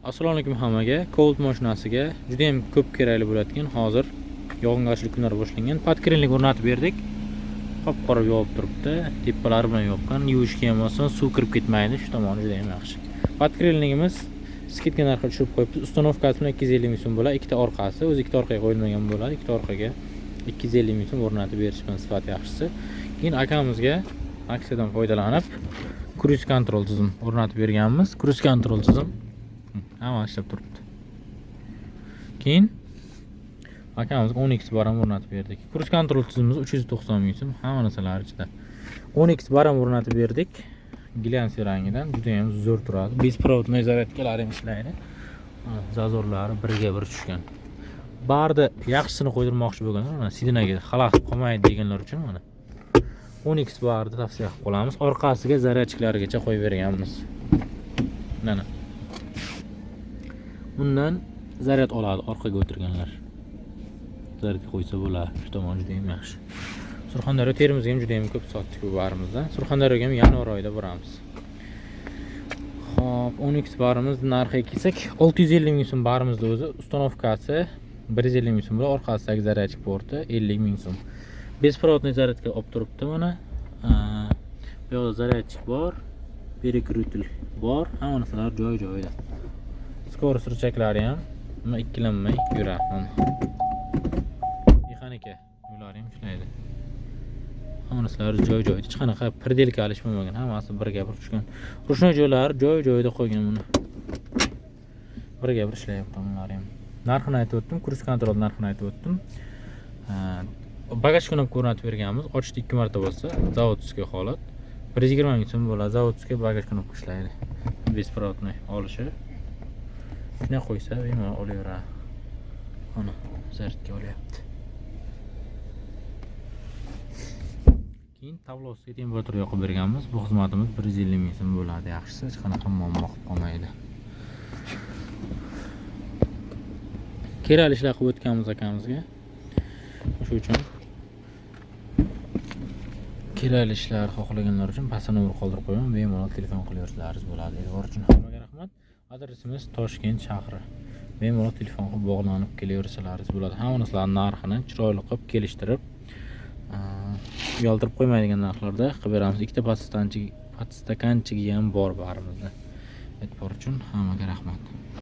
Assalomu alaykum hammaga. Cold mashinasiga juda ham ko'p kerakli bo'ladigan, hozir yog'ingarchilik kunlari boshlangan. Podkrenlik o'rnatib berdik. Qop-qora yog'ib turibdi. Tepalari bilan yoqqan, yuvishga ham oson, suv kirib ketmaydi. Shu tomoni juda ham yaxshi. Podkrenligimiz skidga narxi tushirib qo'yibmiz. Ustanovkasi bilan 250 ming so'm bo'ladi. Ikkita orqasi, o'zi ikkita orqaga qo'yilmagan bo'ladi. Ikkita orqaga 250 ming so'm o'rnatib berishman sifat yaxshisi. Keyin akamizga aksiyadan foydalanib cruise control tizim o'rnatib berganmiz. Cruise control tizim hamma ishlab turibdi. Keyin akamizga 10x baram o'rnatib berdik. Cruise control tizimimiz 390 ming so'm, hamma narsalar ichida. 10x baram o'rnatib berdik. Glyansiy rangidan juda ham zo'r turadi. Besprovod zaryadkalar ham ishlaydi. Zazorlari birga bir tushgan. Barda yaxshisini qo'ydirmoqchi bo'lganlar, mana sidinaga xalaqit qolmaydi deganlar uchun mana 10x barda tavsiya qilib qolamiz. Orqasiga zaryadchiklarigacha qo'yib berganmiz. Mana bundan zaryad oladi orqaga o'tirganlar. Zaryadga qo'ysa bo'ladi. Shu tomoni juda ham yaxshi. Surxondaryo Termizga ham juda ham ko'p sotdik bu barimizdan. Surxondaryoga ham yanvar oyida boramiz. Xo'p, 10x barimiz narxiga kelsak, 650 ming so'm barimizda o'zi, ustanovkasi 150 ming so'm bo'ladi, orqasidagi zaryadchik porti 50 ming so'm. Besprovodniy zaryadka olib turibdi mana. Bu yerda zaryadchik bor, перекрутитель bor, hamma narsalar joy-joyida. Skorost ruchaklari ham ikkilanmay yuradi. Mexanika ular ham ishlaydi. Hamma narsalar joy-joyida. Hech qanaqa predelka alish bo'lmagan, hammasi birga bir tushgan. Ruchnoy joylari joy-joyida qo'ygan buni. Birga bir ishlayapti ular ham. Narxini aytib o'tdim, cruise control narxini aytib o'tdim. Bagaj knopka o'rnatib berganmiz. Ochishda 2 marta bo'lsa, zavodskiy holat. 120 ming so'm bo'ladi. Zavodskiy bagaj knopka ishlaydi. Besprovodniy olishi. Shuna qo'ysa, bemalol olaveradi. Mana zaryadga olyapti. Keyin tablosiga temperatura yoqib berganmiz. Bu xizmatimiz 150 ming so'm bo'ladi. Yaxshisi, hech qanaqa muammo qilib qolmaydi. Kerak ishlar qilib o'tganmiz akamizga. Shu uchun kerak ishlar xohlaganlar uchun pastda nomer qoldirib qo'yaman. Bemalol telefon qilaversangiz bo'ladi. E'tibor uchun hammaga rahmat. Adresimiz Toshkent shahri. Bemalol telefon qilib bog'lanib kelaversangiz bo'ladi. Hamma narsalarning narxini chiroyli qilib kelishtirib, uyaltirib qo'ymaydigan narxlarda qilib beramiz. Ikkita podstakanchigi ham bor barimizda. E'tibor uchun hammaga rahmat.